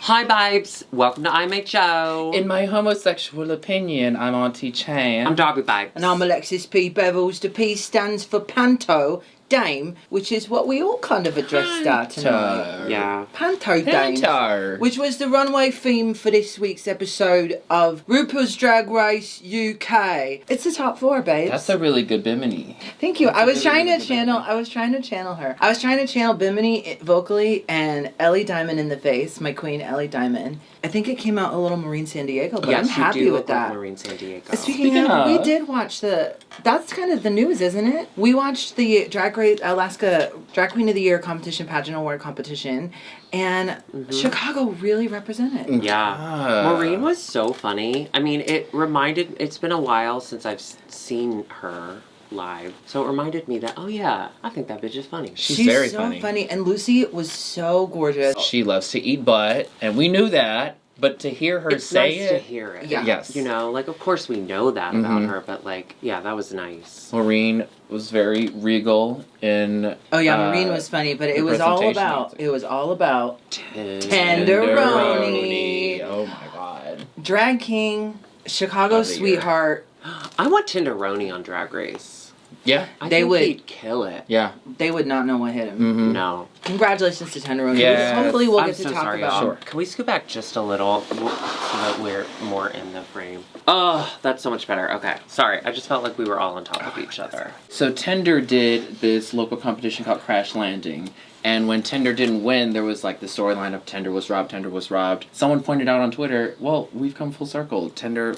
Hi, babes. Welcome to IMHO. In my homosexual opinion, I'm Auntie Chan. I'm Darby Babes. And I'm Alexis P. Bevels. The P stands for Panto Dame, which is what we all kind of addressed at tonight. Yeah. Panto Dame. Panto. Which was the runway theme for this week's episode of RuPaul's Drag Race UK. It's the top 4, babes. That's a really good bimini. Thank you. That's I was trying to channel her. I was trying to channel Bimini vocally and Ellie Diamond in the face, my queen Ellie Diamond. I think it came out a little Marine San Diego, but I'm happy with that. Marine San Diego. Speaking of, we did watch that's kind of the news, isn't it? We watched the Drag Race Alaska Drag Queen of the Year competition, pageant award competition, and Chicago really represented. Yeah. Maureen was so funny. I mean, it's been a while since I've seen her live, so it reminded me that, oh yeah, I think that bitch is funny. She's very so funny. And Lucy was so gorgeous. She loves to eat butt, and we knew that, but to hear her say nice to hear it. Yeah. Yes. You know, like, of course we know that about her, but like, yeah, that was nice. Maureen was very regal in Maureen was funny, but it was all about tenderoni. Oh my god. Drag King, Chicago sweetheart. I want tenderoni on Drag Race. Yeah. I think he'd kill it. Yeah. They would not know what hit him. Mm-hmm. No. Congratulations to Tenderoni. Yes. Hopefully we'll get to so talk sorry, about. Sure. Can we scoot back just a little so that we're more in the frame? Oh, that's so much better. Okay. Sorry, I just felt like we were all on top of each other. So Tender did this local competition called Crash Landing. And when Tender didn't win, there was like the storyline of Tender was robbed. Someone pointed out on Twitter, well, we've come full circle. Tender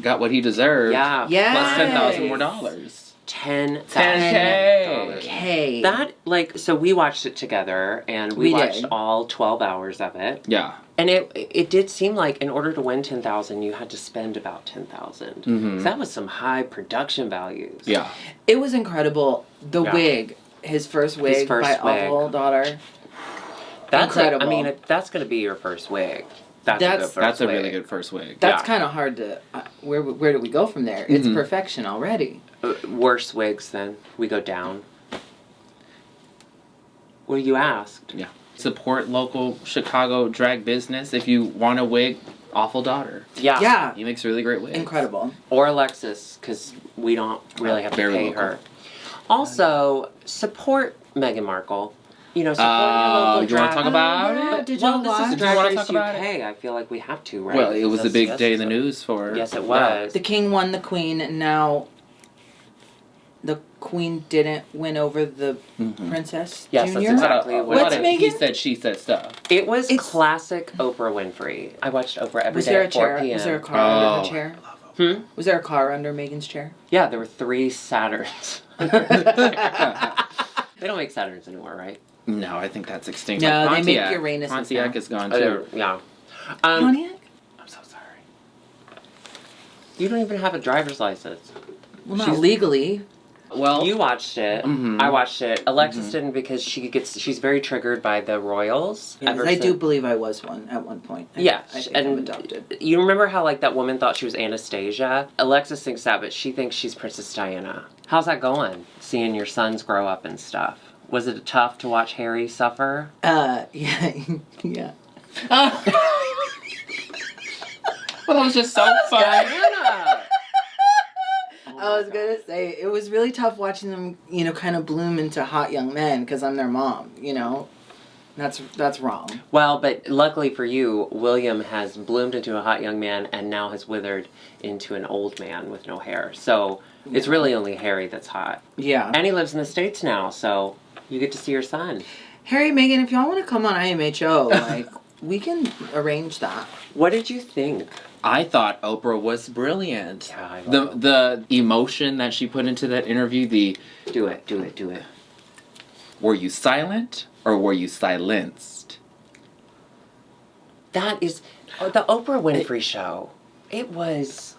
got what he deserved. Yeah. Yes. Plus $10,000 more dollars. $10,000. That, like, so we watched it together, and we watched all 12 hours of it. Yeah. And it did seem like in order to win $10,000, you had to spend about $10,000. Mm-hmm. That was some high production values. Yeah. It was incredible. The wig, his first wig by Awful Daughter. That's incredible. I mean, if that's going to be your first wig. That's a really good first wig. That's kind of hard to. Where do we go from there? It's perfection already. Worse wigs, then we go down. Well, you asked. Yeah. Support local Chicago drag business. If you want a wig, Awful Daughter. Yeah. Yeah. He makes really great wigs. Incredible. Or Alexis, because we don't really have to pay her. Also, support Meghan Markle. You know, support your local drag. You want to talk about it? Did you want to talk about it? I feel like we have to, right? Well, it was a big day in the news for her. Yes, it was. The king won the queen, and now the queen didn't win over the princess Yes, junior? that's exactly what Megan? He said, she said stuff. It was classic Oprah Winfrey. I watched Oprah every day at 4 p.m. Was there a car under the chair? Was there a car under Megan's chair? Yeah, there were 3 Saturns. They don't make Saturns anymore, right? No, I think that's extinct. No, like they make Uranus. Pontiac is gone too. Yeah. Pontiac? I'm so sorry. You don't even have a driver's license. Well, not legally. Well, you watched it. I watched it. Alexis didn't because she's very triggered by the royals. Yes, I do believe I was one at one point. Yeah, I think I'm adopted. You remember how like that woman thought she was Anastasia? Alexis thinks that, but she thinks she's Princess Diana. How's that going? Seeing your sons grow up and stuff. Was it tough to watch Harry suffer? Yeah. Well, that was just so fun. I was gonna say it was really tough watching them, you know, kind of bloom into hot young men because I'm their mom. You know, that's wrong. Well, but luckily for you, William has bloomed into a hot young man and now has withered into an old man with no hair. So it's really only Harry that's hot. Yeah, and he lives in the States now, so you get to see your son. Harry, Megan, if y'all want to come on IMHO, like we can arrange that. What did you think? I thought Oprah was brilliant. Yeah, I love the emotion that she put into that interview, Do it. Were you silent or were you silenced? That is the Oprah Winfrey show. It was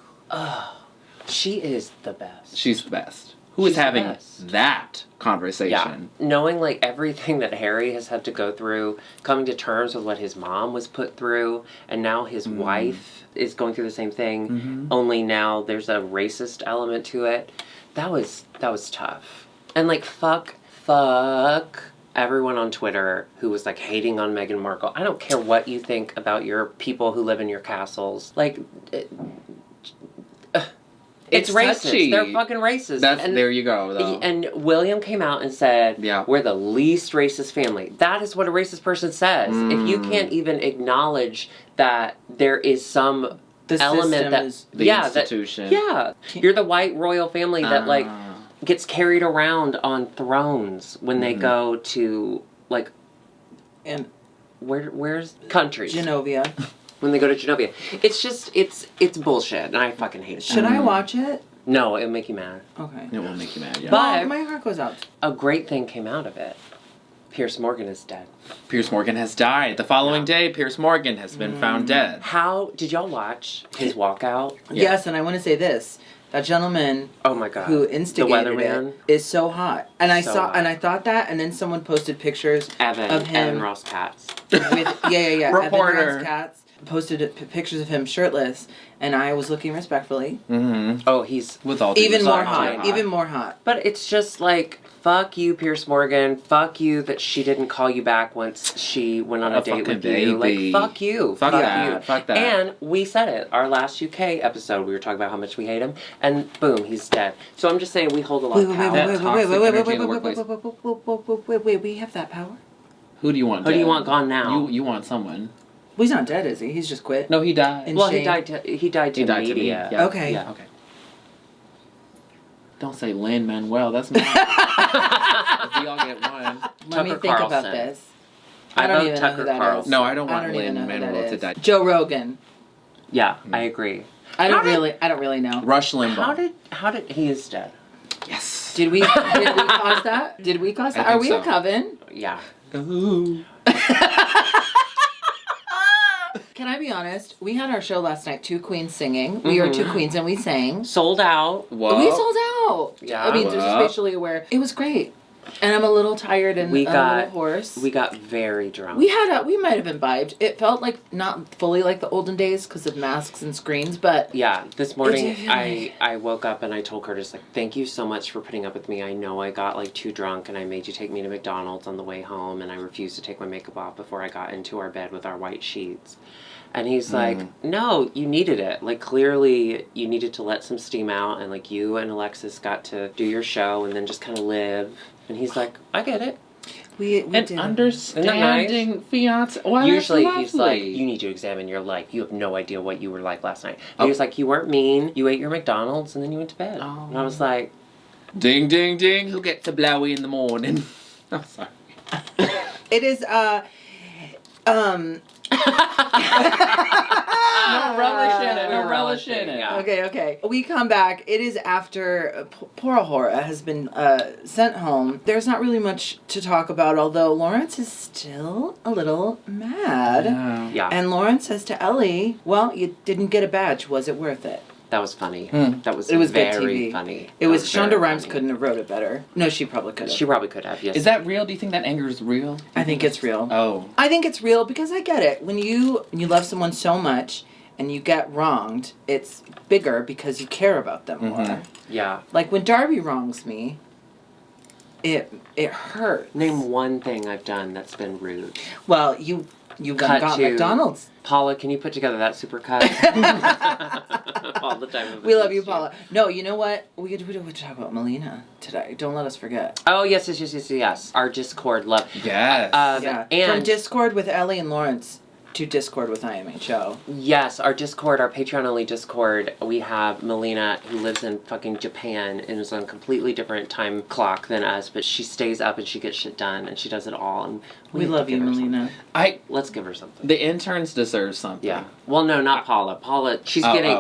she is the best. She's the best. Who is having that conversation? Yeah. Knowing like everything that Harry has had to go through, coming to terms with what his mom was put through, and now his wife is going through the same thing, only now there's a racist element to it. That was tough. And like fuck everyone on Twitter who was like hating on Meghan Markle. I don't care what you think about your people who live in your castles. Like, it's racist. touchy. They're fucking racist. There you go, though. And William came out and said, Yeah. we're the least racist family. That is what a racist person says. If you can't even acknowledge that there is some element that... is the institution. You're the white royal family that, like, gets carried around on thrones when they go to, like... And where's countries? Genovia. When they go to Genovia. It's just, it's bullshit, and I fucking hate it. Should I watch it? No, it'll make you mad. Okay. It will make you mad, yeah. But my heart goes out. a great thing came out of it. Piers Morgan is dead. Piers Morgan has died. The following day, Piers Morgan has been found dead. How did y'all watch his walkout? Yes, and I want to say this. That gentleman Oh my god. who instigated weatherman? it is so hot. And I So saw hot. and I thought that, and then someone posted pictures of him Evan Ross Katz. with Reporter. Evan Ross Katz posted pictures of him shirtless, and I was looking respectfully. Mm-hmm. Oh, he's With all due Even more respect. hot. Even more hot. But it's just like, fuck you, Piers Morgan. Fuck you that she didn't call you back once she went on a date fucking with you. baby. Like, fuck you. Fuck that. you. Fuck that. And we said it. Our last UK episode, we were talking about how much we hate him, and boom, he's dead. So I'm just saying we hold a lot of power. Wait, we have that power? Who do you want Who dead? do you want gone now? You want someone. Well, he's not dead, is he? He's just quit. No, he died. And Well, shame. he died to He died to media. me. Yeah. Okay. Yeah. Okay. Don't say Lin-Manuel. That's mine. We all get one. Let me Tucker think about Carlson. this. I don't vote even know Tucker who that is. Carlson. No, I don't want even know who that Lin-Manuel to is. die. Joe Rogan. Yeah, I agree. I How don't really know. Rush Limbaugh. How did he is dead? Yes. Did we cause that? Did we cause that? I Are think we a so. coven? Yeah. Ooh. Can I be honest? We had our show last night, Two Queens singing. We are two queens and we sang. Sold out. Whoa. We sold out. Yeah. I mean, What? just spatially aware. It was great. And I'm a little tired and We a got- little hoarse. We got very drunk. We might have imbibed. It felt like not fully like the olden days because of masks and screens, but Yeah, this morning It did I woke up and I told Curtis, like, thank you so much for putting up with me. I know I got, like, too drunk and I made you take me to McDonald's on the way home and I refused to take my makeup off before I got into our bed with our white sheets. And he's like, no, you needed it. Like, clearly you needed to let some steam out and, like, you and Alexis got to do your show and then just kind of live. And he's like, I get it. we An did. understanding fiance. Well, Usually that's he's like, lovely. you need to examine your life. You have no idea what you were like last night. And he was like, you weren't mean. You ate your McDonald's and then you went to bed. Oh. And I was like, Ding, ding, ding. Who gets a blowy in the morning? Oh, sorry. It is No relish in it. No relish in it. Yeah. Okay. We come back. It is after poor Ahura has been sent home. There's not really much to talk about, although Lawrence is still a little mad. Yeah. And Lawrence says to Ellie, well, you didn't get a badge. Was it worth it? That was funny. That was It was good very TV. funny. It That was very Shonda Rhimes funny. couldn't have wrote it better. No, she probably could have. She probably could have, yes. Is that real? Do you think that anger is real? I think it's real. Oh. I think it's real because I get it. When you love someone so much and you get wronged, it's bigger because you care about them more. Yeah. Like when Darby wrongs me, it hurts. Name one thing I've done that's been rude. Well, you Cut got to- McDonald's. Paula, can you put together that supercut? All the time. We love you, Paula. No, you know what? We could talk about Melina today. Don't let us forget. Oh, yes. Our Discord love. Yes. Yeah. And From Discord with Ellie and Lawrence to Discord with IMHO. yes, our Discord, our Patreon-only Discord, we have Melina, who lives in fucking Japan and is on a completely different time clock than us, but she stays up and she gets shit done and she does it all. And We have to love you, give her Melina. Let's give her something. The interns deserve something. Yeah. Well, no, not Paula. Paula, she's getting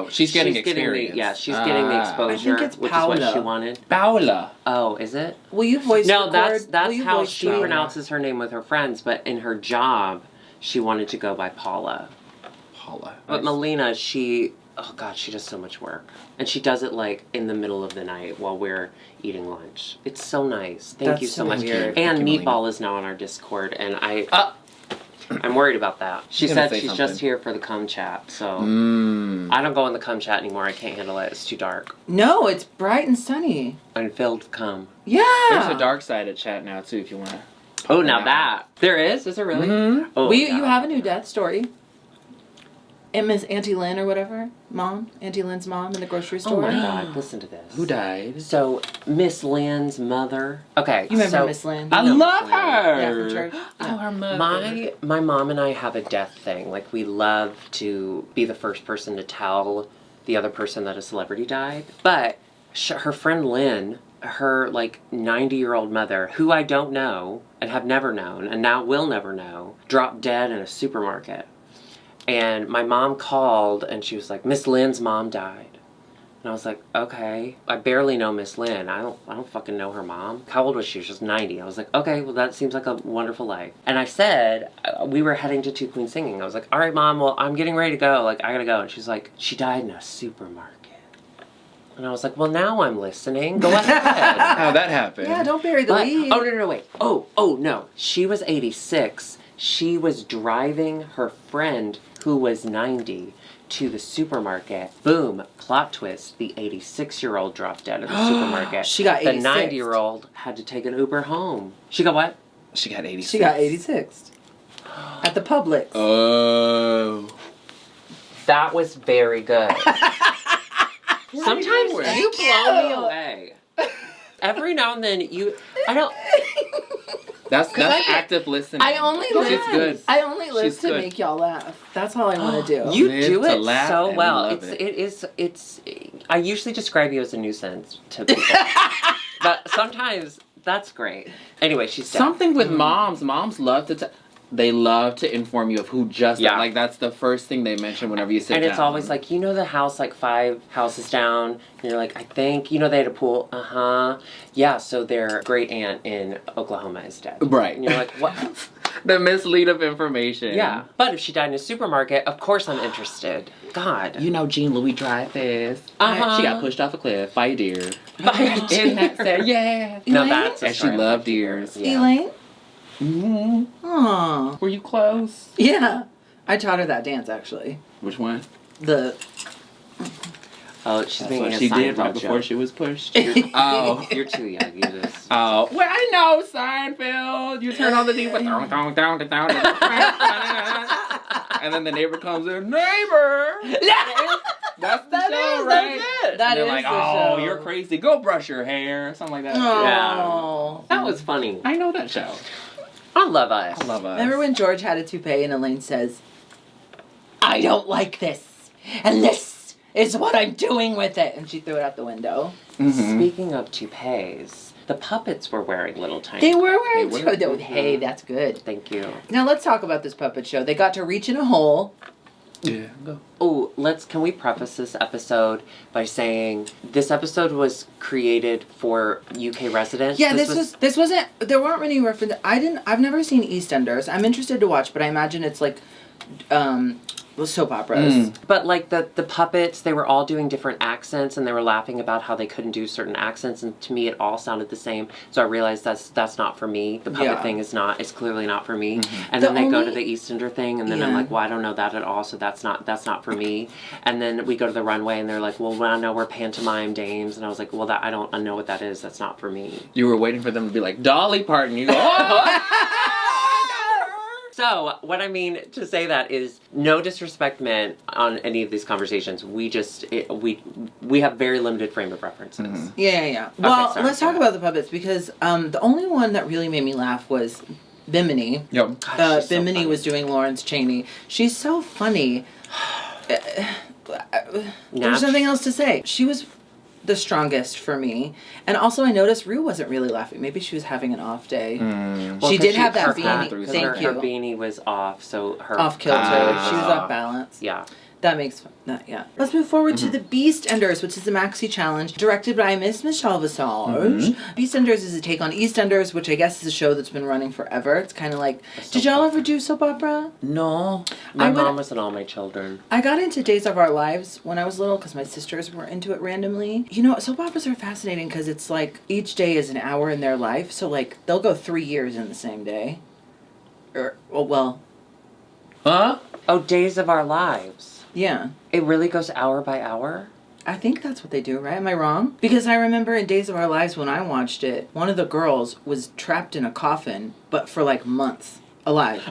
experience. she's getting the exposure, I think it's which is what Paula. she wanted. Paula. Oh, is it? Will you voice No, record? that's Will you how voice she record? pronounces her name with her friends, but in her job, she wanted to go by Paula. Paula. But Melina, she does so much work. And she does it, like, in the middle of the night while we're eating lunch. It's so nice. Thank That's you so so much. weird. And Thank you, Meatball is now on our Discord, and I'm worried about that. She gonna said say she's something. just here for the cum chat, so Mm. I don't go in the cum chat anymore. I can't handle it. It's too dark. No, it's bright and sunny. I'm filled with cum. Yeah. There's a dark side of chat now, too, if you want to. Oh, now that. There is? Is there really? Mm-hmm. Oh, yeah. You have a new death story. And Miss Auntie Lynn or whatever, Auntie Lynn's mom in the grocery store. Oh my God, listen to this. Who died? So, Miss Lynn's mother. Okay, You remember so Miss Lynn? I know love Miss Lynn. her. Yeah, from church. Oh, her mother. My mom and I have a death thing. Like, we love to be the first person to tell the other person that a celebrity died. But her friend Lynn, her, 90-year-old mother, who I don't know and have never known and now will never know, dropped dead in a supermarket. And my mom called and she was like, Miss Lynn's mom died. And I was like, okay. I barely know Miss Lynn. I don't fucking know her mom. How old was she? She was 90. I was like, okay, well that seems like a wonderful life. And I said, we were heading to Two Queens Singing. I was like, all right, Mom, well I'm getting ready to go. I gotta go. And she's like, she died in a supermarket. And I was like, well now I'm listening. Go ahead. How'd that happen? Yeah, don't bury the lead. Oh, no, wait. Oh, no. She was 86. She was driving her friend, who was 90, to the supermarket. Boom. Plot twist. The 86-year-old dropped dead at the supermarket. She got 86. The 90-year-old had to take an Uber home. She got what? She got 86. She got 86. At the Publix. Oh. That was very good. Sometimes you blow me away. Every now and then I don't... That's active listening. I only She's live. good. I only live She's to good. make y'all laugh. That's all I want to do. You Live do to it laugh so and well. love It's I usually describe you as a nuisance to people. But sometimes that's great. Anyway, she's dead. Something with moms. Moms love to they love to inform you of who just Yeah. like that's the first thing they mention whenever you sit down. And it's always like, the house 5 houses down, and you're like, I think, they had a pool. Uh-huh. Yeah, so their great aunt in Oklahoma is dead. Right. And you're like, what? the mislead of information. Yeah. But if she died in a supermarket, of course I'm interested. God. You know Jean Louis Dreyfus. Uh-huh. She got pushed off a cliff by a deer. By a deer. Isn't that sad? Yeah. No, Elaine? that's a And she story. loved deers. Yeah. Elaine? Mm-hmm. Aw. Were you close? Yeah. I taught her that dance, actually. Which one? The... Oh, she's That's making what a she did Seinfeld right before joke. she was pushed. Oh, you're too young. You just... Oh, well, I know Seinfeld. You turn on the TV, and then the neighbor comes in. Neighbor. That's the show, right? That's it. That And they're is like, the oh, show. you're crazy. Go brush your hair, something like that. Oh. That was funny. I know that show. I love us. I love us. Remember when George had a toupee and Elaine says, I don't like this, and this is what I'm doing with it, and she threw it out the window. Mhm. Speaking of toupees, the puppets were wearing little tiny... They were wearing They were. toupees. Hey, that's good. Thank you. Now let's talk about this puppet show. They got to reach in a hole. Yeah, go. Oh, can we preface this episode by saying this episode was created for UK residents? Yeah, this wasn't, there weren't many references. I've never seen EastEnders. I'm interested to watch, but I imagine it's like, soap operas. But the puppets, they were all doing different accents, and they were laughing about how they couldn't do certain accents, and to me it all sounded the same. So I realized that's not for me. The puppet thing is clearly not for me. And then they go to the Eastender thing, and then I'm like, well, I don't know that at all, so that's not for me. And then we go to the runway, and they're like, well, now we're pantomime dames, and I was like, well, I don't know what that is. That's not for me. You were waiting for them to be like, Dolly Parton. You go, oh! So, what I mean to say that is no disrespect meant on any of these conversations. We have very limited frame of references. Yeah. Well, sorry, let's talk about the puppets, because the only one that really made me laugh was Bimini. Yep. Gosh, she's so Bimini funny. was doing Lawrence Chaney. She's so funny. There's nothing else to say. She was the strongest for me. And also I noticed Rue wasn't really laughing. Maybe she was having an off day. Well, She 'cause did have that her beanie. through Thank her, you. Her beanie was off, so her... Off kilter. She was Ah. off balance. Yeah. That makes yeah. Let's move forward to the BeastEnders, which is the Maxi challenge directed by Miss Michelle Visage. BeastEnders is a take on EastEnders, which I guess is a show that's been running forever. It's kind of like, did y'all ever do soap opera? No. My I would- mom was in All My Children. I got into Days of Our Lives when I was little because my sisters were into it randomly. Soap operas are fascinating because it's like each day is an hour in their life. So like they'll go 3 years in the same day. Huh? Oh, Days of Our Lives. Yeah. It really goes hour by hour? I think that's what they do, right? Am I wrong? Because I remember in Days of Our Lives when I watched it, one of the girls was trapped in a coffin, but for like months. Alive.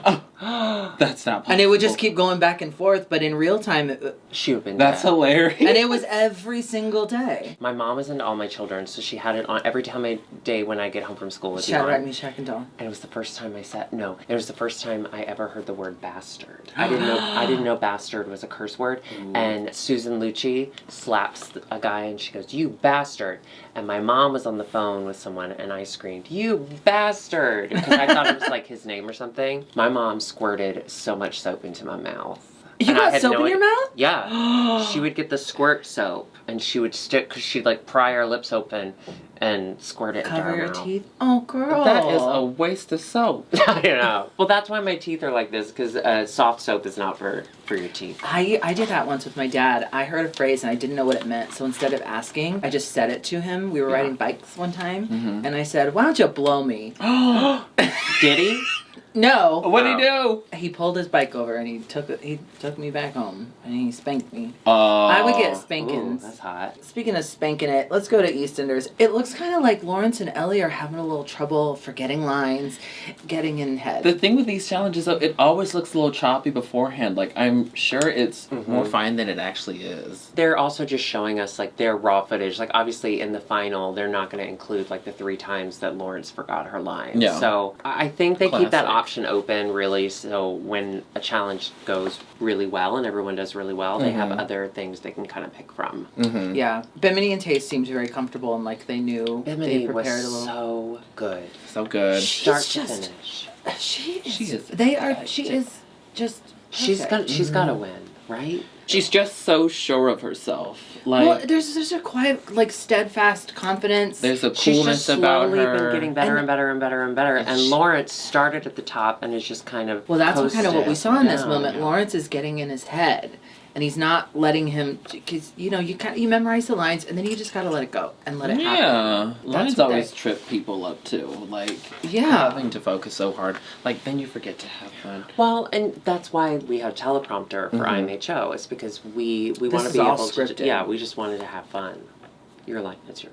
Oh, that's not possible. And it would just keep going back and forth, but in real time, She would have been That's dead. hilarious. and it was every single day. My mom was into All My Children, so she had it on every time I day when I get home from school. It'd be Shadrach, on. Meshach, and Dawn. And it was the first time it was the first time I ever heard the word bastard. I didn't know bastard was a curse word. Ooh. And Susan Lucci slaps a guy and she goes, "You bastard." And my mom was on the phone with someone and I screamed, "You bastard," because I thought it was like his name or something. My mom squirted so much soap into my mouth. You And I got had soap no in your idea- mouth? Yeah. She would get the squirt soap and she would stick, because she'd like pry our lips open and squirt it into Cover our your mouth. teeth? Oh, girl. That is a waste of soap. I know. Well, that's why my teeth are like this, because soft soap is not for your teeth. I did that once with my dad. I heard a phrase and I didn't know what it meant. So instead of asking, I just said it to him. We were riding bikes one time. Mhm. And I said, "Why don't you blow me?" Did he? No. What'd he do? He pulled his bike over and he took me back home and he spanked me. Oh. I would get Ooh, spankings. that's hot. Speaking of spanking it, let's go to EastEnders. It looks kind of like Lawrence and Ellie are having a little trouble forgetting lines, getting in head. The thing with these challenges, though, it always looks a little choppy beforehand. Like, I'm sure it's more fine than it actually is. They're also just showing us like their raw footage. Like obviously in the final, they're not going to include like the 3 times that Lawrence forgot her lines. Yeah. So I think they keep that Classic. option open really. So when a challenge goes really well and everyone does really well, they have other things they can kind of pick from. Mm-hmm. Yeah, Bimini and Taste seems very comfortable and like they knew Bimini they was prepared a little. so good. So good. Start to just- finish. She is. She is just. She's got to win, right? She's just so sure of herself. Like, Well, there's a quiet, like steadfast confidence. there's a She's coolness just about slowly her. been getting better And- and better and better and better. And Lawrence started at the top and is just kind of Well, that's what kind of what we saw in this down. moment. Lawrence is getting in his head, and he's not letting him. Because you memorize the lines, and then you just gotta let it go and let it happen. Yeah, lines what always they- trip people up too. Like, Yeah. having to focus so hard, like then you forget to have fun. Well, and that's why we have teleprompter for IMHO. It's because we want to is be all able scripted. to. Yeah, we just wanted to have fun. Your line. That's your.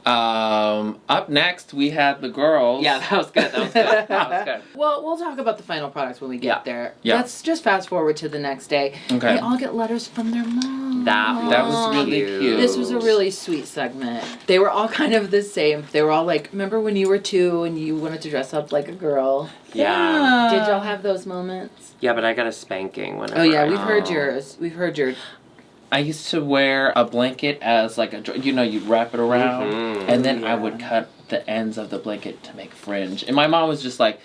Up next we had the girls. Yeah, that was good. That was good. That was good. Well, we'll talk about the final products when we get Yeah. there. Yeah. Let's just fast forward to the next day. Okay. They all get letters from their mom. That was really cute. This was a really sweet segment. They were all kind of the same. They were all like, remember when you were 2 and you wanted to dress up like a girl? Yeah. Did y'all have those moments? Yeah, but I got a spanking whenever. Oh yeah, I- we've heard yours. We've heard your. I used to wear a blanket as like you'd wrap it around, Mhm. and then I would cut the ends of the blanket to make fringe. And my mom was just like,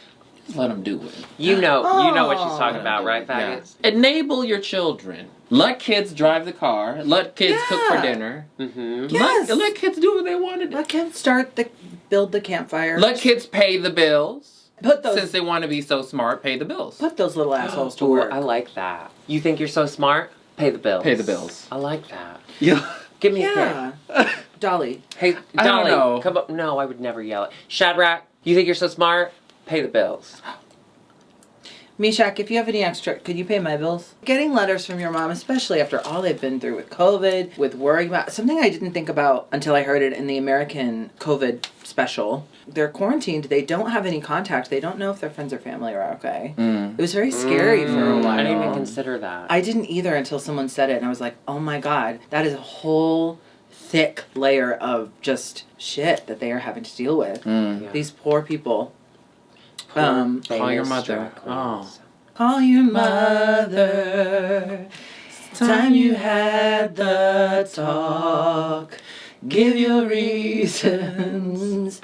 let them do it. You know what she's Oh. talking about, right, Yeah. faggots? Enable your children. Let kids drive the car. Let kids cook for Yeah. dinner. Mm-hmm. Yes. Let kids do what they want to do. Let kids build the campfire. Let kids pay the bills. put those Since they want to be so smart, pay the bills. put those little assholes to Ooh, work. I like that. You think you're so smart? Pay the bills. Pay the bills. I like that. Yeah. Give me a Yeah. kick. Dolly. Hey, I don't Dolly, know. come up. No, I would never yell it. Shadrach, you think you're so smart? Pay the bills. Meshach, if you have any extra, could you pay my bills? Getting letters from your mom, especially after all they've been through with COVID, with worrying about something I didn't think about until I heard it in the American COVID special. They're quarantined. They don't have any contact. They don't know if their friends or family are okay. Mm. It was very scary for a while. I didn't even consider that. I didn't either until someone said it, and I was like, oh my God, that is a whole thick layer of just shit that they are having to deal with. Mm. Yeah. These poor people. Poor Um, Call your famous mother. drag queens. Call your mother. Time you had the talk. Give your reasons.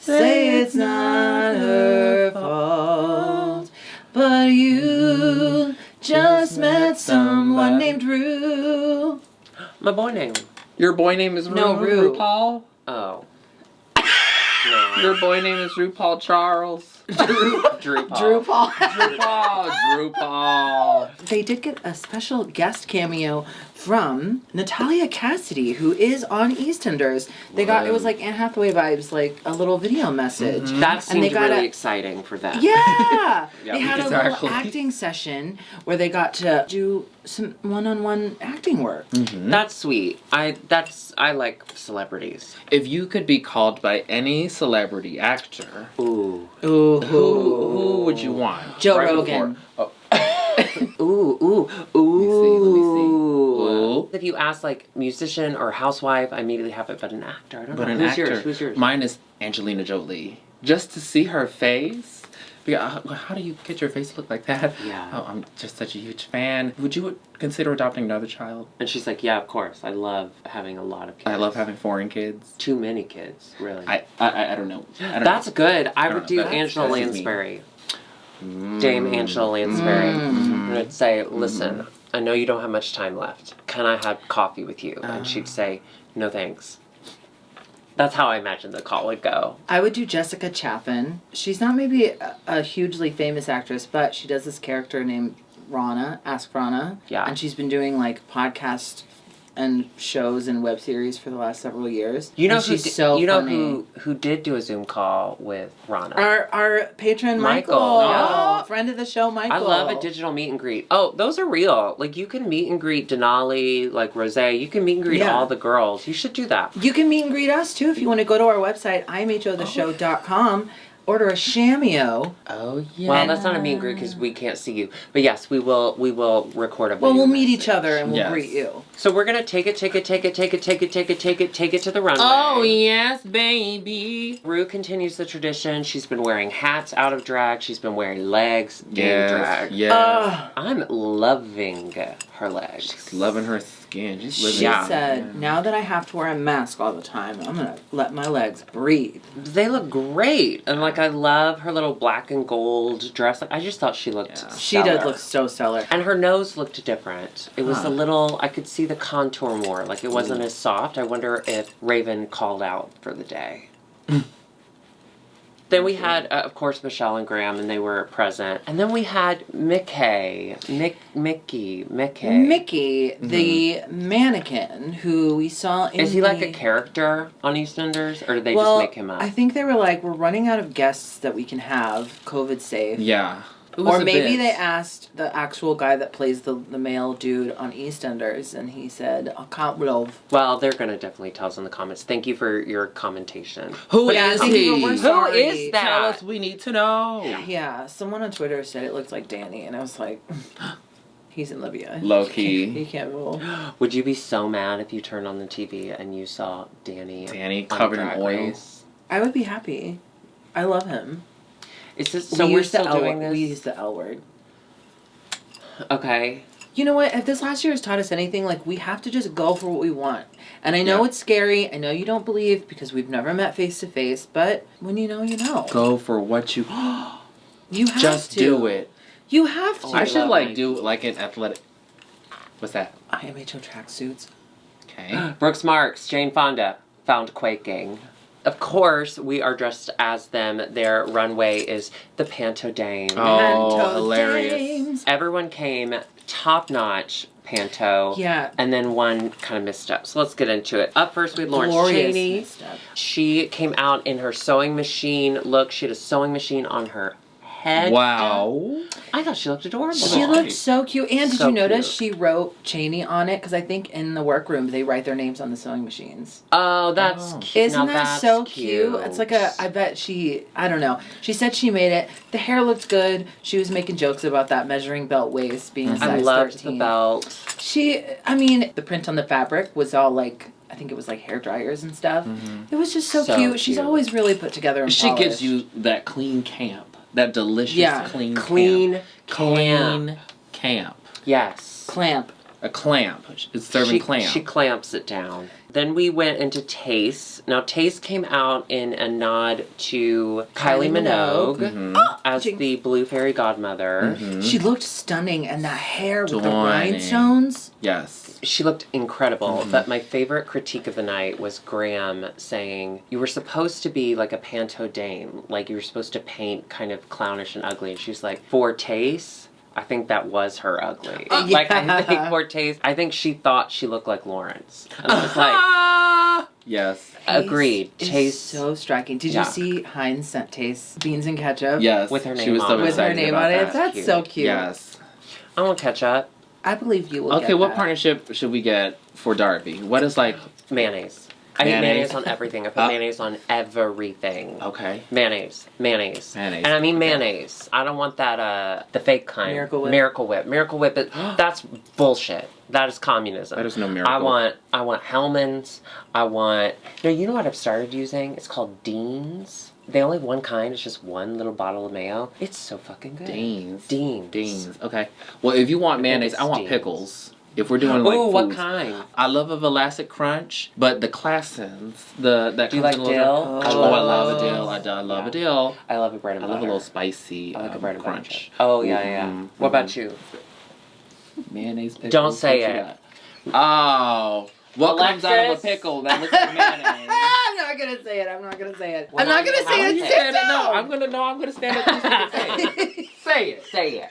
Say it's not her fault. But you just met someone named Rue. My boy name. Your boy name is No, Rue. RuPaul? Oh. No. Your boy name is RuPaul Charles? Drew Paul. Drew Paul. RuPaul. RuPaul. They did get a special guest cameo from Natalia Cassidy, who is on EastEnders. They got, it was like Anne Hathaway vibes, like a little video message. That seemed they got really exciting for them. Yeah! Yeah, they had a little acting session where they got to do some one-on-one acting work. That's sweet. I like celebrities. If you could be called by any celebrity actor, Ooh. who would you want? Joe Rogan. Oh. Ooh. Let me see. Ooh. If you ask like musician or housewife, I immediately have it, but an actor. I don't But know. an Who's actor. yours? Who's yours? Mine is Angelina Jolie. Just to see her face. How do you get your face to look like that? Yeah. Oh, I'm just such a huge fan. Would you consider adopting another child? And she's like, yeah, of course. I love having a lot of kids. I love having foreign kids. Too many kids, really. I don't know. That's good. I would do That's Angela me. Lansbury. Dame Angela Lansbury. And I'd say, listen, I know you don't have much time left. Can I have coffee with you? And she'd say, no thanks. That's how I imagine the call would go. I would do Jessica Chapin. She's not maybe a hugely famous actress, but she does this character named Rana, Ask Rana. Yeah. And she's been doing like podcasts and shows and web series for the last several years. You know, and she's so funny. who did do a Zoom call with Rana? Our patron Michael. Michael, yeah. Friend of the show, Michael. I love a digital meet and greet. Oh, those are real. Like, you can meet and greet Denali, like Rosé. You can meet and greet all the girls. You should do that. You can meet and greet us too if you want to go to our website, IMHOtheSHOW.com. Order a Shamio. Oh, yeah. Well, that's not a meet and greet because we can't see you. But yes, we will record a video. Well, we'll meet each message. other and we'll greet you. So we're gonna take it to the runway. Oh, yes, baby. Rue continues the tradition. She's been wearing hats out of drag. She's been wearing legs in drag. Yeah. I'm loving her legs. She's loving her skin. She's living. She Yeah. said, now that I have to wear a mask all the time, I'm going to let my legs breathe. They look great. And like, I love her little black and gold dress. Like, I just thought she looked stellar. She did look so stellar. And her nose looked different. It was a little, I could see the contour more. Like, it wasn't as soft. I wonder if Raven called out for the day. Then we had, of course, Michelle and Graham, and they were present. And then we had Mickey, the mannequin who we saw in Is he like a character on EastEnders, or did they just make him up? I think they were like, we're running out of guests that we can have COVID safe. Yeah. It was Or a maybe bit. they asked the actual guy that plays the male dude on EastEnders, and he said, I can't love. Well, they're going to definitely tell us in the comments. Thank you for your commentation. Who Yeah, is thank you, he? but we're Who sorry. is that? Tell us, we need to know. Yeah, someone on Twitter said it looked like Danny, and I was like, he's in Libya. Low key. He can't roll. Would you be so mad if you turned on the TV and you saw Danny on covered in Drag oil. Race? I would be happy. I love him. Is this, so we're still doing We this? use the L word. Okay. You know what? If this last year has taught us anything, like, we have to just go for what we want. And I know it's scary. I know you don't believe because we've never met face to face. But when you know, you know. Go for what you. You have Just to. do it. You have to. I should love like my- do like an athletic. What's that? IMHO tracksuits. Okay. Brooks Marks, Jane Fonda, found quaking. Of course, we are dressed as them. Their runway is the Panto Dame. Oh, Panto hilarious. Dames. Everyone came top-notch Panto. Yeah. And then one kind of missed up. So let's get into it. Up first, we had Lawrence Glorious Chaney. misstep. She came out in her sewing machine look. She had a sewing machine on her head. Wow. I thought she looked adorable. She looked so cute. And did So you notice cute. she wrote Cheney on it? Because I think in the workroom they write their names on the sewing machines. Oh, that's cute. Isn't Now that that's so cute? It's like I bet I don't know. She said she made it. The hair looked good. She was making jokes about that measuring belt waist being a size I loved 13. the belt. The print on the fabric was all like, I think it was like hair dryers and stuff. It was just so So cute. She's cute. always really put together and She gives polished. you that clean camp. That delicious clean Clean camp. Clean camp. Yes. Clamp. A clamp. It's serving clamp. She clamps it down. Then we went into Taste. Now, Taste came out in a nod to Kylie Minogue as jinx. the Blue Fairy Godmother. She looked stunning, and that hair with the Stunning. rhinestones. Yes. She looked incredible, but my favorite critique of the night was Graham saying, you were supposed to be like a Panto Dame, like you were supposed to paint kind of clownish and ugly. And she's like, for Taste, I think that was her ugly. Yeah. Like, I think poor Taste, I think she thought she looked like Lawrence. And I was like, yes. agreed. Taste is Taste so striking. Did Yeah. you see Heinz sent Taste beans and ketchup? Yes. With her She name was on so it. With her excited name about on it. that. That's Cute. so cute. Yes. I want ketchup. I believe you will Okay, get what that. partnership should we get for Darby? What is like... Mayonnaise. I eat Mayonnaise? mayonnaise on everything. I put mayonnaise on everything. Okay. Mayonnaise. Mayonnaise. And I mean Okay. mayonnaise. I don't want that, the fake kind. Miracle Whip. Miracle Whip, that's bullshit. That is communism. That is no miracle. I want Hellmann's. You know what I've started using? It's called Dean's. They only have one kind. It's just one little bottle of mayo. It's so fucking good. Dean's. Okay. Well, if you want mayonnaise, I want Dean's. pickles. If we're doing like Ooh, what foods. kind? I love a Vlasic Crunch, but the Classens, that Do you comes like in a little- dill? Oh, I love a dill. I love Yeah. a dill. I love a bread and I butter. love a little spicy I like a bread and butter crunch. chip. Oh, yeah. Mhm, What mhm. about you? Mayonnaise pickles. Don't say what you it. got? Oh, what comes out of a Alexis? pickle that looks like mayonnaise? I'm not gonna say it. I'm not gonna say it. Well, I'm not now gonna you say have it. to. Sit down. No, I'm gonna stand up and say it. Say it.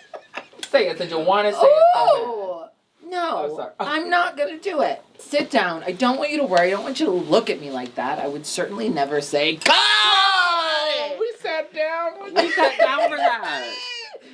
Say it since you want to say it so Oh I'm no! sorry. I'm not gonna do it. Sit down. I don't want you to worry. I don't want you to look at me like that. I would certainly never say God. bad. We sat down. We sat down for that.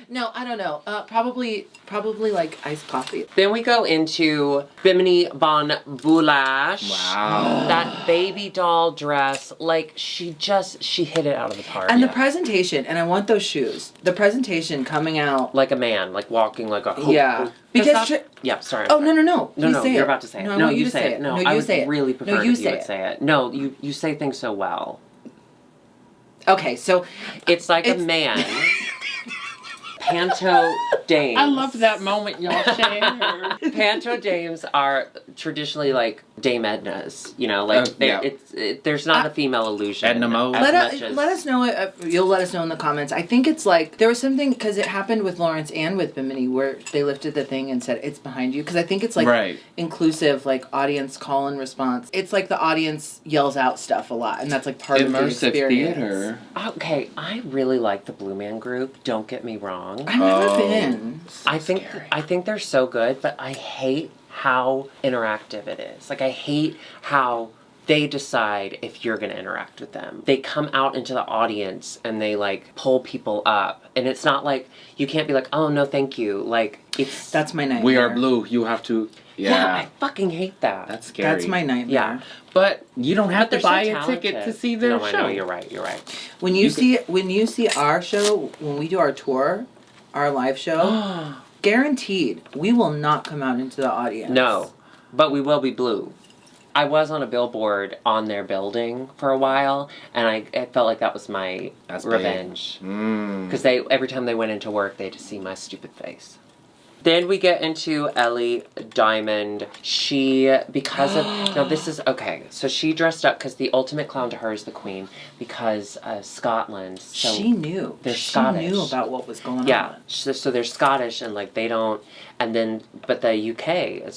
No, I don't know. Probably like iced coffee. Then we go into Bimini Bon Boulash. Wow. That baby doll dress, like she hit it out of the park. And the presentation, and I want those shoes. The presentation coming out. like a man, like walking like a Yeah. Because yeah, sorry. oh no. No, You say you're it. about to say it. No, I No, want you to say it. No, No, I you would say it. really prefer No, you if you say would it. say it. No, you say things so well. Okay, so It's like a It's- man. Panto dames. I love that moment y'all shared. Panto dames are traditionally like Dame Ednas, you know, like yeah. there's not a female illusion. Edna Mode. as let much as- us know. You'll let us know in the comments. I think it's like there was something because it happened with Lawrence and with Bimini where they lifted the thing and said it's behind you because I think it's like Right. inclusive, like audience call and response. It's like the audience yells out stuff a lot, and that's like part of the Immersive experience. theater. Okay, I really like the Blue Man Group. Don't get me wrong. I've never Oh. been. I think they're so good, but I hate how interactive it is. Like I hate how they decide if you're going to interact with them. They come out into the audience and they like pull people up, and it's not like you can't be like, "Oh no, thank you." Like it's That's my nightmare. We are blue. You have to. yeah, I fucking hate that. That's scary. That's my nightmare. Yeah. But you don't have But to they're buy so a ticket to talented. see their no, show. I know, you're right. When you see our show, when we do our tour, our live show, guaranteed we will not come out into the audience. No, but we will be blue. I was on a billboard on their building for a while, and I felt like that was my That's big. revenge. Mm. Because every time they went into work, they had to see my stupid face. Then we get into Ellie Diamond. Now this is, okay, so she dressed up, because the ultimate clown to her is the queen, because Scotland. So she knew. they're she Scottish. knew about what was going yeah, on. so they're Scottish, and like they don't, and then, but the UK,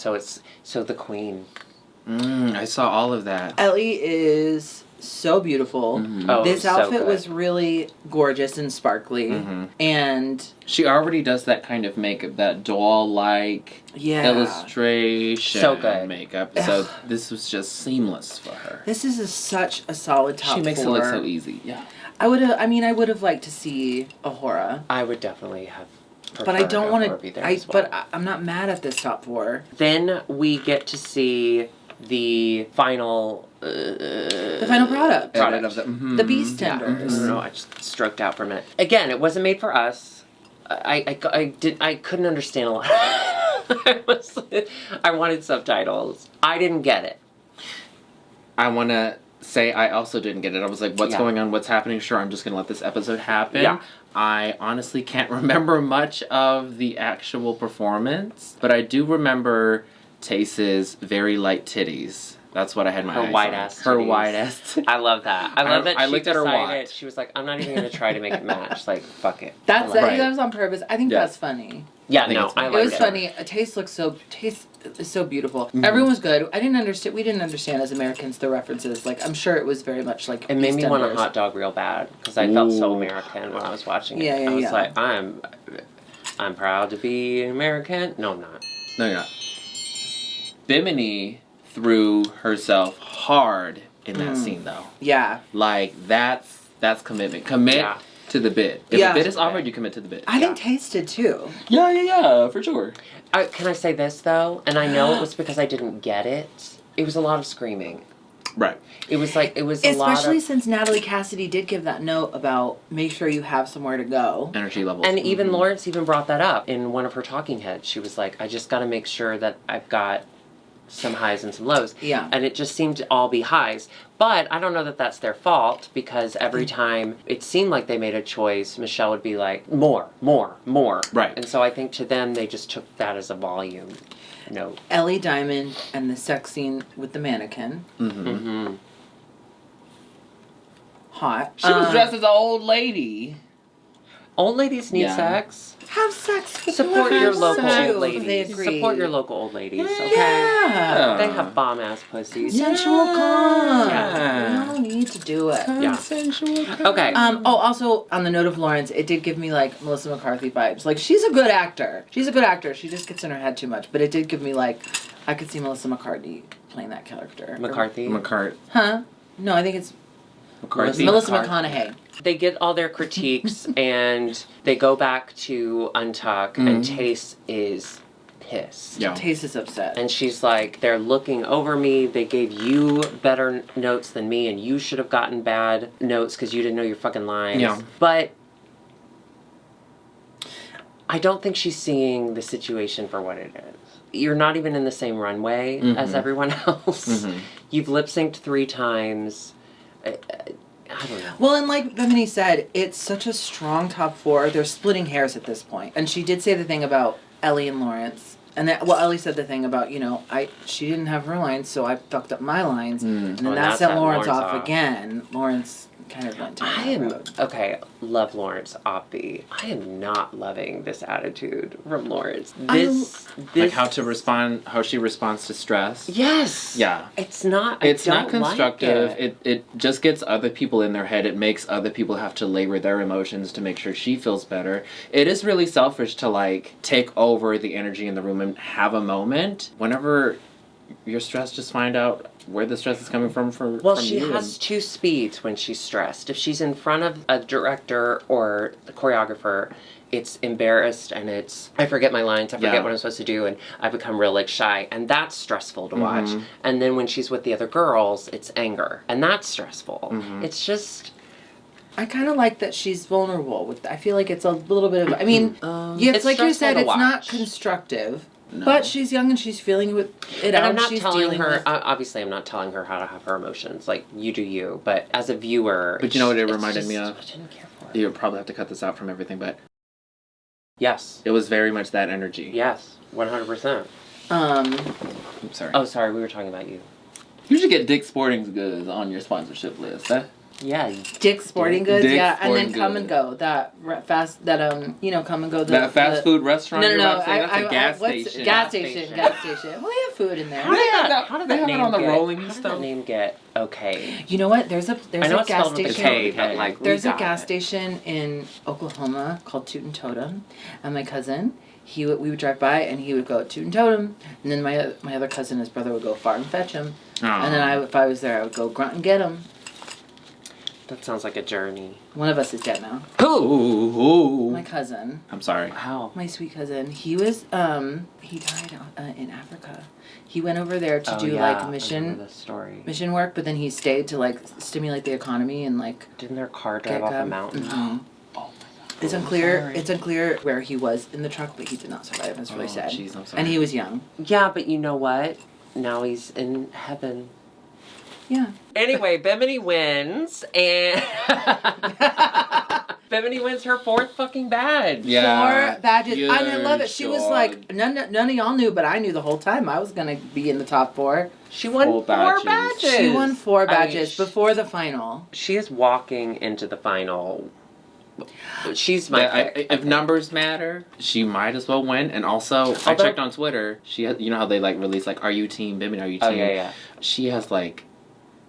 so the queen. I saw all of that. Ellie is so beautiful. Mhm. Oh, This so outfit good. was really gorgeous and sparkly. Mhm. And She already does that kind of makeup, that doll-like yeah. illustration So good. makeup. So this was just seamless for her. This is such a solid top She makes four. it look so easy. Yeah. I would have liked to see Ahura. I would definitely have. But I don't want be to. there as well. I'm not mad at this top four. Then we get to see the final. The final product. Edit of the, mhm. The BeastEnders. No, I just stroked out for a minute. Again, it wasn't made for us. I couldn't understand a lot. I wanted subtitles. I didn't get it. I want to say I also didn't get it. I was like, what's Yeah. going on? What's happening? Sure, I'm just going to let this episode happen. Yeah. I honestly can't remember much of the actual performance, but I do remember Tace's very light titties. That's what I had my Her eyes white on. ass Her titties. white ass titties. I love that. I love that I she looked at her decided, watch. she was like, I'm not even going to try to make it match. Like, fuck it. That's I love Right. that was on purpose. I think Yeah. that's funny. Yeah, I think no, it's I funny. like It was funny. Taste is so beautiful. Everyone was good. I didn't understand. We didn't understand as Americans the references. Like I'm sure it was very much like. It made me want a EastEnders. hot dog real bad because I felt so Ooh. American when I was watching it. Yeah, yeah, I was yeah. like, I'm I'm proud to be an American. No, I'm not. No, you're not. Bimini threw herself hard in that scene, though. Yeah. Like, that's commitment. Commit to the bit. If Yeah. the bit is offered, you commit to the bit. I think Taste did too. Yeah, for sure. Can I say this, though? And I know it was because I didn't get it. It was a lot of screaming. Right. It was a lot Especially of... since Natalie Cassidy did give that note about make sure you have somewhere to go. Energy levels. And even Lawrence even brought that up in one of her talking heads. She was like, I just got to make sure that I've got some highs and some lows. Yeah. And it just seemed to all be highs. But I don't know that that's their fault, because every time it seemed like they made a choice, Michelle would be like, more. Right. And so I think to them, they just took that as a volume note. Ellie Diamond and the sex scene with the mannequin. Mm-hmm. Hot. She was dressed as an old lady. Old ladies need sex. Have sex with Support whoever your you local want to. old ladies. They agree. Support your local old ladies, okay? Yeah. They have bomb-ass pussies. Sensual cum. Yeah. We don't need to do it. Yeah. Okay. Also, on the note of Lawrence, it did give me, like, Melissa McCarthy vibes. Like, she's a good actor. She just gets in her head too much. But it did give me, like, I could see Melissa McCarthy playing that character. McCarthy? Huh? No, I think it's McCarthy. Melissa McConaughey. They get all their critiques and they go back to Untuck and Tace is pissed. Yeah. Tace is upset. And she's like, they're looking over me. They gave you better notes than me, and you should have gotten bad notes because you didn't know your fucking lines. Yeah. But I don't think she's seeing the situation for what it is. You're not even in the same runway as everyone else. You've lip synced 3 times. I don't know. Well, and like Bimini said, it's such a strong top 4. They're splitting hairs at this point. And she did say the thing about Ellie and Lawrence. And that, well, Ellie said the thing about, she didn't have her lines, so I fucked up my lines. And then that set Lawrence off again. Lawrence kind of went down that road. Okay, love Lawrence Oppie. I am not loving this attitude from Lawrence. Like how she responds to stress. Yes. Yeah. It's not constructive. Like It just gets other people in their head. It makes other people have to labor their emotions to make sure she feels better. It is really selfish to like take over the energy in the room and have a moment. Whenever you're stressed, just find out where the stress is coming from she has 2 speeds when she's stressed. If she's in front of a director or a choreographer, it's embarrassed and it's, I forget my lines, I forget what I'm supposed to do, and I become real like shy, and that's stressful to watch. And then when she's with the other girls, it's anger, and that's stressful. It's just... I kind of like that she's vulnerable. I feel like it's a little bit of, I mean, it's like you said, it's not constructive. No. But she's young and she's feeling it out. I'm not she's telling her. Obviously, I'm not telling her how to have her emotions. Like, you do you. But as a viewer, but you know what it reminded me of? I didn't care for it. You'll probably have to cut this out from everything, but yes, it was very much that energy. Yes, 100%. I'm sorry. Oh, sorry. We were talking about you. You should get Dick's Sporting Goods on your sponsorship list. Huh? Yeah, Dick's Sporting Goods, Dick's and Sporting then Come and Go, Come and Go. That fast food restaurant. No, that's a gas station. Gas station. Well, they have food in there. How did that name get? How did that name get? Okay. You know what? There's a gas station. But like there's a gas station in Oklahoma called Toot and Totem, and my cousin. We would drive by and he would go Toot and Totem, and then my other cousin, his brother, would go fart and fetch him, and then if I was there, I would go grunt and get him. That sounds like a journey. One of us is dead now. Who? My cousin. I'm sorry. How? My sweet cousin. He was he died in Africa. He went over there to do like mission work, but then he stayed to like stimulate the economy and like. Didn't their car drive off a mountain? Mm-hmm. Oh my God. It's unclear. It's unclear where he was in the truck, but he did not survive. It's really sad. Geez, I'm sorry. And he was young. Yeah, but you know what? Now he's in heaven. Yeah. Anyway, Bimini wins, and Bimini wins her 4th fucking badge. Yeah. 4 badges. And I love it. She was like, none of y'all knew, but I knew the whole time I was going to be in the top 4. She won 4 badges. She won 4 badges before the final. She is walking into the final. She's my pick. If numbers matter, she might as well win. And also, I checked on Twitter. She has, you know how they like release like, "Are you team Bimini? Are you team?" Oh yeah. She has like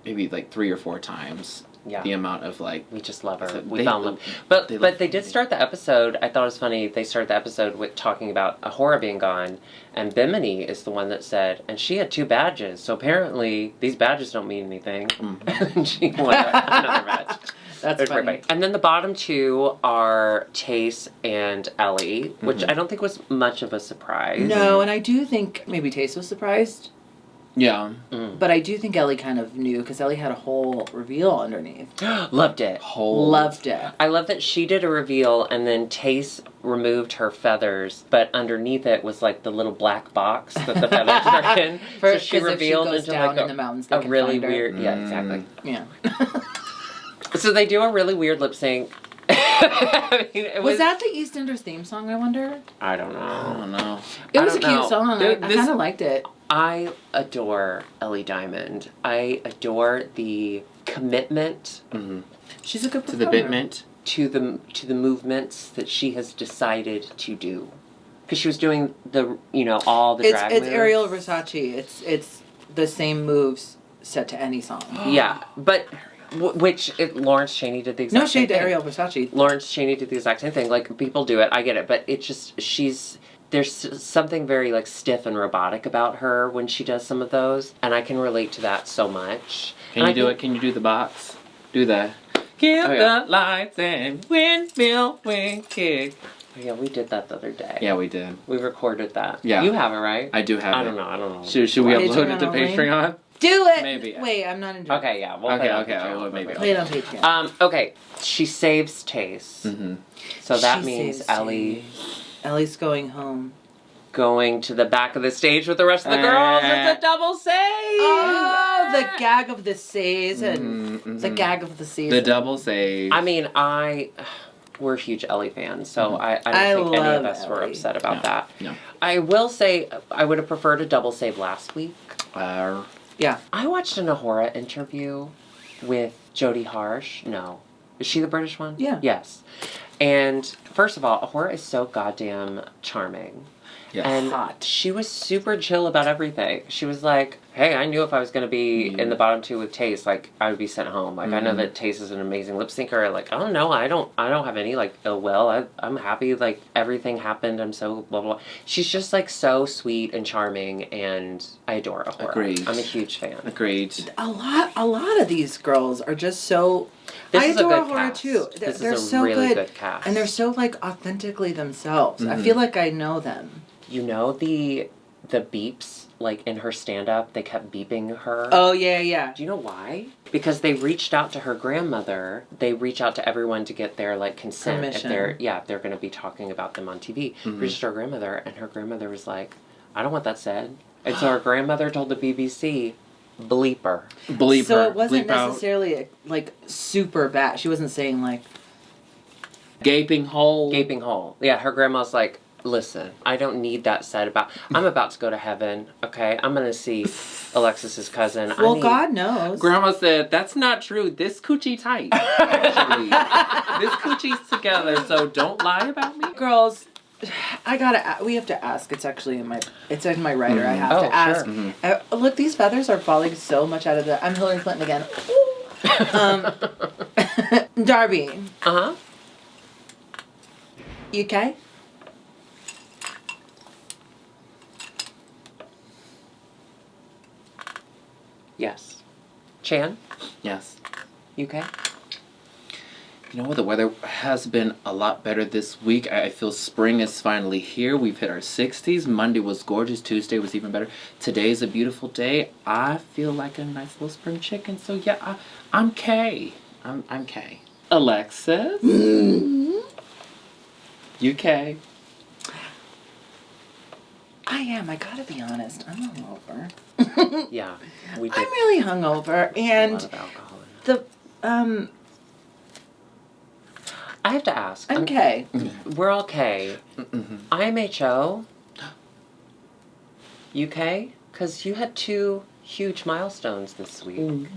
maybe like 3 or 4 times Yeah. The amount of like We just love her. So We they- fell in love. they But they look did start the episode. I thought it was funny. They started the episode with talking about Ahura being gone, and Bimini is the one that said, and she had 2 badges. So apparently these badges don't mean anything. And she won another badge. That's There's funny. everybody. And then the bottom 2 are Tace and Ellie, which I don't think was much of a surprise. No, and I do think maybe Taste was surprised, yeah. but I do think Ellie kind of knew because Ellie had a whole reveal underneath. Loved it. Whole Loved it. I love that she did a reveal and then Tace removed her feathers, but underneath it was like the little black box that the feathers are in. So she 'cause if revealed goes into down like in the mountains, they a can really find her. weird. Yeah, exactly. Yeah. So they do a really weird lip sync. I mean, it Was that the EastEnders theme song, I wonder? I don't I know. don't know. It I was a don't cute know. song. Dude, I this- kind of liked it. I adore Ellie Diamond. I adore the commitment She's a good To performer. the Bitmint. to the movements that she has decided to do. Because she was doing all the drag It's moves. Ariel Versace. It's the same moves set to any song. Yeah, but Lawrence Chaney did the exact No same shade to thing. Ariel Versace. Lawrence Chaney did the exact same thing. Like, people do it. I get it. But it's just, there's something very, like, stiff and robotic about her when she does some of those. And I can relate to that so much. Can you do it? Can you do the box? Do that. Kill Oh, yeah. the lights and windmill wing kick. Oh, yeah, we did that the other day. Yeah, we did. We recorded that. Yeah. You have it, right? I do have I it. don't know. Should we Patreon upload it to only? Patreon? Do it! Maybe. Wait, I'm not enjoying Okay, yeah. We'll Okay, play it on okay, Patreon. well, maybe. Play it on Patreon. Okay. She saves Tace. So that She means saves Ellie Ellie's going home. going to the back of the stage with the rest of the girls. It's a double save! Oh, the gag of the season. The gag of the season. The double save. I mean, we're huge Ellie fans, so I don't I think any love of us were Ellie. upset about that. No. I will say I would have preferred a double save last week. Yeah. I watched an Ahura interview with Jodie Harsh. No. Is she the British one? Yeah. Yes. And first of all, Ahura is so goddamn charming. Yes. And Hot. she was super chill about everything. She was like, hey, I knew if I was going to be in the bottom 2 with Tace, like, I would be sent home. Like, I know that Tace is an amazing lip syncer. Like, oh, no, I don't have any, like, ill will. I'm happy, like, everything happened. I'm so blah, blah, blah. She's just, like, so sweet and charming, and I adore Ahura. Agreed. I'm a huge fan. Agreed. A lot of these girls are just so. This I is a adore good horror cast. too. This They're is a so really good cast. and they're so like authentically themselves. I feel like I know them. You know the beeps, like, in her stand-up, they kept beeping her? Oh yeah. Do you know why? Because they reached out to her grandmother. They reach out to everyone to get their, like, consent. Permission. If they're going to be talking about them on TV. Reached to her grandmother, and her grandmother was like, I don't want that said. And so her grandmother told the BBC, bleep her. Bleep So her. it wasn't Bleep out. necessarily like super bad. She wasn't saying like. Gaping hole. Gaping hole. Yeah, her grandma's like, listen, I don't need that said about. I'm about to go to heaven, okay? I'm going to see Alexis's cousin. Well, God knows. Grandma said, that's not true. This coochie tight. Actually. This coochie's together, so don't lie about me. Girls, we have to ask. It's actually in my writer. I have to ask. Sure. Look, these feathers are falling so much out of I'm Hillary Clinton again. Darby, Uh-huh. you okay? Yes. Chan, Yes. you okay? You know what? The weather has been a lot better this week. I feel spring is finally here. We've hit our 60s. Monday was gorgeous. Tuesday was even better. Today's a beautiful day. I feel like a nice little spring chicken. So yeah, I'm Kay. I'm Kay. Alexis? You Kay? I am. I gotta be honest. I'm hungover. Yeah, we did. I'm really hungover, a and lot of alcohol in it. the I have to ask. I'm okay. We're okay. IMHO, UK, because you had 2 huge milestones this week.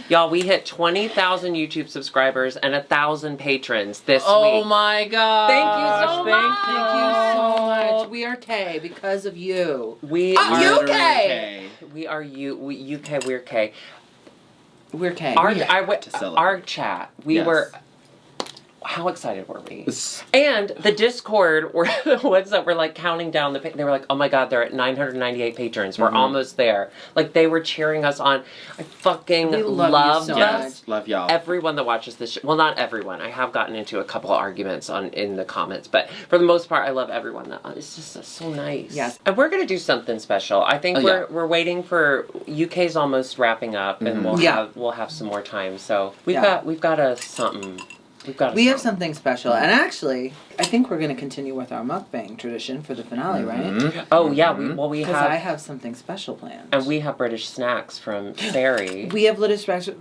Y'all, we hit 20,000 YouTube subscribers and 1,000 patrons this week. Oh my god. Thank you so much. Thank you so much. We are okay because of you. We Oh, are you Murder okay? Kay. We are UK. We're K. We're K. I went to celebrate. our chat. We Yes. were. How excited were we? And the Discord were the ones that were like counting down the. They were like, "Oh my God, they're at 998 patrons. We're almost there." Like they were cheering us on. I fucking We love you loved so us. Yes, love y'all. Everyone that watches this show, well, not everyone. I have gotten into a couple of arguments in the comments, but for the most part, I love everyone. It's just so nice. Yes. And we're gonna do something special. I think we're waiting for UK's almost wrapping up, and we'll have some more time. So we've got a something. We have something special, and actually, I think we're going to continue with our mukbang tradition for the finale, right? Oh yeah, we Because have. I have something special planned. And we have British snacks from Sari. We have British special.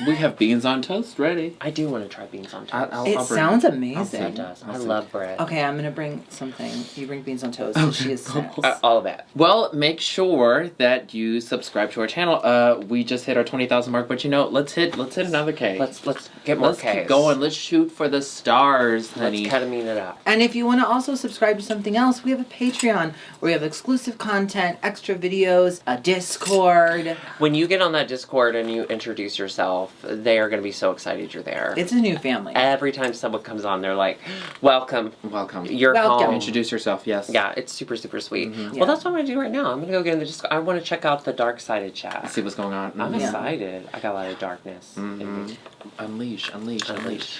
We have beans on toast ready. I do want to try beans on toast. It sounds amazing. It does. I love bread. Okay, I'm gonna bring something. You bring beans on toast, and she is snacks. All of that. Well, make sure that you subscribe to our channel. We just hit our 20,000 mark, but let's hit another K. Let's get more Let's Ks. keep going. Let's shoot for the stars, honey. Let's ketamine it up. And if you want to also subscribe to something else, we have a Patreon where we have exclusive content, extra videos, a Discord. When you get on that Discord and you introduce yourself, they are going to be so excited you're there. It's a new family. Every time someone comes on, they're like, "Welcome, Welcome. you're Welcome. home." Introduce yourself. Yes. Yeah, it's super, super sweet. Yeah. Well, that's what I'm going to do right now. I'm going to go get in the Discord. I want to check out the dark sided chat. Let's see what's going on. I'm Mhm. excited. I got a lot of darkness in me. Unleash.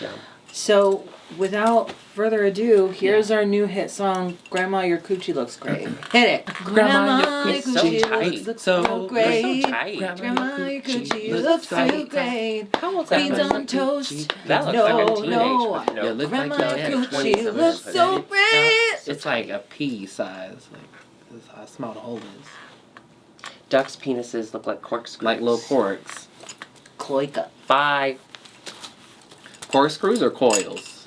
Yeah. So, without further ado, here's our new hit song, Grandma, Your Coochie Looks Great. Hit it. Grandma, your It's so tight. looks So so great. You're so tight. Grandma, your coochie looks so great. How old's that? Beans on toast. That looks No, like a teenage. no. but Yeah, look like Grandma, y'all your had coochie 20-something looks pussy. so great. It's like a pea size. Like this is how small the hole is. Ducks' penises look like corkscrews. Like little corks. Cloaca. Bye. Corkscrews or coils?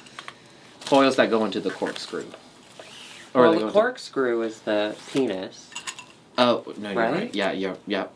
Coils that go into the corkscrew. Or Well, they the go corkscrew is the penis. Oh no, you're Right? right. Yeah. Yep.